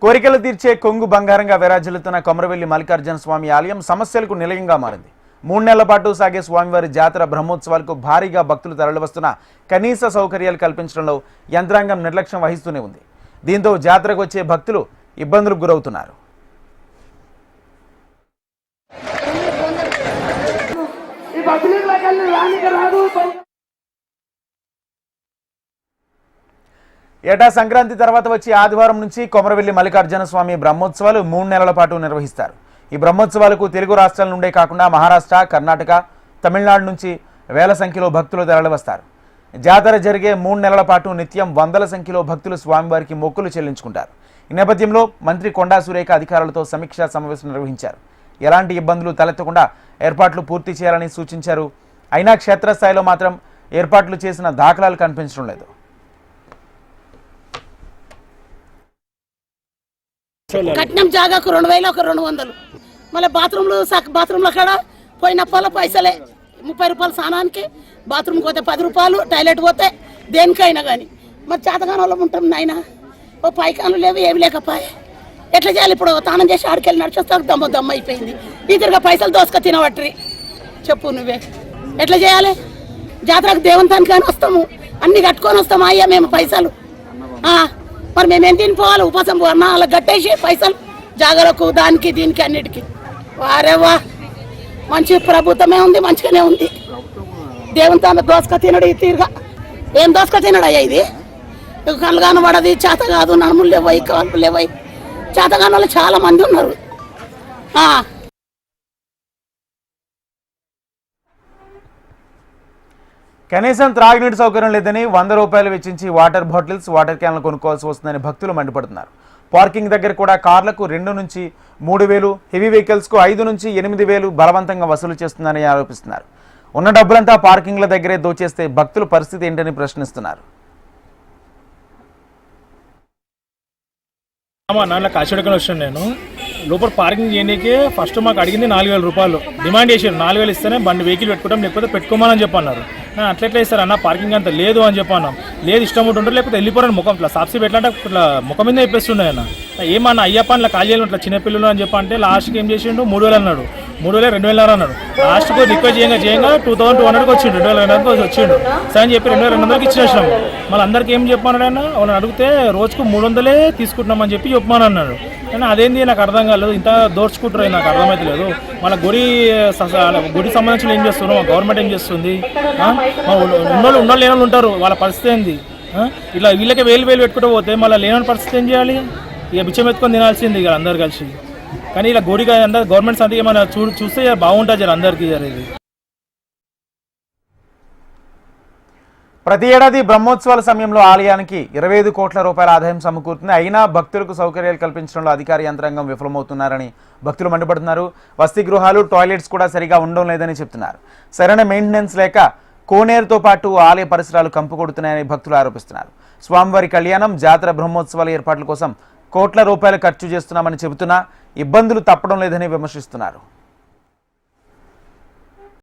కోరికలు తీర్చే కొంగు బంగారంగా విరాజిల్లుతున్న కొమరవెల్లి మల్లికార్జున స్వామి ఆలయం సమస్యలకు నిలయంగా మారింది. 3 నెలల పాటు సాగే స్వామివారి జాతర బ్రహ్మోత్సవాలకు భారీగా భక్తులు తరలివస్తున్న కనీస సౌకర్యాలు కల్పించడంలో యంత్రాంగం నిర్లక్ష్యం వహిస్తూనే ఉంది. దీంతో జాతరకు వచ్చే భక్తులు ఇబ్బందులకు గురవుతున్నారు. ఏటా సంక్రాంతి తర్వాత వచ్చే ఆదివారం నుంచి కొమరవెల్లి మల్లికార్జున స్వామి బ్రహ్మోత్సవాలు 3 నెలల పాటు నిర్వహిస్తారు. ఈ బ్రహ్మోత్సవాలకు తెలుగు రాష్ట్రాల నుండే కాకుండా మహారాష్ట్ర, కర్ణాటక, తమిళనాడు నుంచి వేల సంఖ్యలో భక్తులు తరలివస్తారు. జాతర జరిగే 3 నెలల పాటు నిత్యం వందల సంఖ్యలో భక్తులు స్వామివారికి మొక్కులు చెల్లించుకుంటారు. ఈ నేపథ్యంలో మంత్రి కొండా సురేఖ అధికారులతో సమీక్షా సమావేశం నిర్వహించారు. ఎలాంటి ఇబ్బందులు తలెత్తకుండా ఏర్పాట్లు పూర్తి చేయాలని సూచించారు. అయినా క్షేత్రస్థాయిలో మాత్రం ఏర్పాట్లు చేసిన దాఖలాలు కనిపించడం లేదు. కట్నం జాగాకు 2000 ఒక 200 మళ్ళీ బాత్రూంలో కాడ పోయినప్పల పైసలే 30 రూపాయలు స్నానానికి, బాత్రూమ్కి పోతే 10 రూపాయలు, టాయిలెట్ పోతే దేనికైనా కానీ మరి చేతగాని వాళ్ళం ఉంటాం నాయన. ఓ పైకాన్లు లేవు, ఏమి లేకపోయే ఎట్లా చేయాలి? ఇప్పుడు తానం చేసి ఆడికెళ్ళి నడిచొస్తాకు దమ్మ అయిపోయింది. ఇద్దరుగా పైసలు దోసుక తినవట్రి చెప్పు నువ్వే ఎట్లా చేయాలి? జాతరకు దేవంతానికి కానీ వస్తాము, అన్ని కట్టుకొని వస్తాము అయ్యా మేము పైసలు. మరి మేము ఎంత తినిపోవాలి? ఉపాసం పోవన్నా అలా కట్టేసి పైసలు జాగరకు దానికి దీనికి అన్నిటికీ. వారే వా మంచి ప్రభుత్వమే ఉంది, మంచిగానే ఉంది. దేవుని తాను దోసక తినడు ఈ తీరుగా. ఏం దోసక తినడు అయ్యా ఇది? కళ్ళగాను పడది, చేత కాదు, నడుములు లేవై, కాల్పులు లేవై. చేతగాని వాళ్ళు చాలా మంది ఉన్నారు. కనీసం త్రాగునీటి సౌకర్యం లేదని 100 రూపాయలు వెచ్చించి వాటర్ బాటిల్స్, వాటర్ క్యాన్లు కొనుక్కోవాల్సి వస్తుందని భక్తులు మండిపడుతున్నారు. పార్కింగ్ దగ్గర కూడా కార్లకు 2 నుంచి 3,000, హెవీ వెహికల్స్కు 5 నుంచి 8,000 బలవంతంగా వసూలు చేస్తుందని ఆరోపిస్తున్నారు. ఉన్న డబ్బులంతా పార్కింగ్ల దగ్గరే దోచేస్తే భక్తుల పరిస్థితి ఏంటని ప్రశ్నిస్తున్నారు. నాన్న కాశీడకని వచ్చాను నేను. లోపల పార్కింగ్ చేయడానికి ఫస్ట్ మాకు అడిగింది 4,000 రూపాయలు డిమాండ్ చేశారు. 4,000 ఇస్తేనే బండి వెహికల్ పెట్టుకుంటాం, లేకపోతే పెట్టుకోమని చెప్పన్నారు. అట్లెట్లా ఇస్తారు అన్న, పార్కింగ్ అంత లేదు అని చెప్పాను. లేదు ఇష్టం ఉంటుంటారు, లేకపోతే వెళ్ళిపోరాను ముఖం ఇట్లా సాప్సీ పెట్టాలంటే ఇట్లా ముఖం మీద చెప్పేస్తున్నాయి అన్న. ఏమన్నా అయ్యప్ప ఇట్లా కాల్ చేయాలి ఇట్లా చిన్నపిల్లలు అని చెప్పంటే లాస్ట్కి ఏం చేసిండు 3,000 అన్నాడు. 3,000 2,000 అన్నాడు. లాస్ట్కు రిక్వెస్ట్ చేయంగా 2,200కి వచ్చిండు, 2,200కి వచ్చిండు. సరే అని చెప్పి 2,200కి ఇచ్చేసినాము. మళ్ళీ అందరికీ ఏం చెప్పమన్నాడు ఆయన, వాళ్ళని అడిగితే రోజుకు 300 తీసుకుంటున్నామని చెప్పి చెప్పమని అన్నాడు. కానీ అదేంది నాకు అర్థం కాలేదు, ఇంత దోచుకుంటారు నాకు అర్థమైతే లేదు. మళ్ళీ గుడి సంబంధించిన ఏం చేస్తున్నారు, గవర్నమెంట్ ఏం చేస్తుంది? ఉన్నోళ్ళు లేని ఉంటారు, వాళ్ళ పరిస్థితి ఏంది? ఇట్లా వీళ్ళకి వేలు పెట్టుకుంటూ పోతే మళ్ళీ లేని పరిస్థితి ఏం చేయాలి? ఇక బిచ్చం ఎత్తుకొని తినాల్సింది ఇక అందరు కలిసి. కానీ ఇలా గుడిగా అందరు గవర్నమెంట్ సంతకి ఏమైనా చూస్తే బాగుంటుంది జర అందరికీ. ఇది ప్రతి ఏడాది బ్రహ్మోత్సవాల సమయంలో ఆలయానికి 25 కోట్ల రూపాయల ఆదాయం సమకూరుతుంది. అయినా భక్తులకు సౌకర్యాలు కల్పించడంలో అధికార యంత్రాంగం విఫలమవుతున్నారని భక్తులు మండిపడుతున్నారు. వసతి గృహాలు, టాయిలెట్స్ కూడా సరిగా ఉండడం లేదని చెప్తున్నారు. సరైన మెయింటెనెన్స్ లేక కోనేరుతో పాటు ఆలయ పరిసరాలు కంపు కొడుతున్నాయని భక్తులు ఆరోపిస్తున్నారు. స్వామివారి కళ్యాణం, జాతర, బ్రహ్మోత్సవాల ఏర్పాట్ల కోసం కోట్ల రూపాయలు ఖర్చు చేస్తున్నామని చెబుతున్నా ఇబ్బందులు తప్పడం లేదని విమర్శిస్తున్నారు.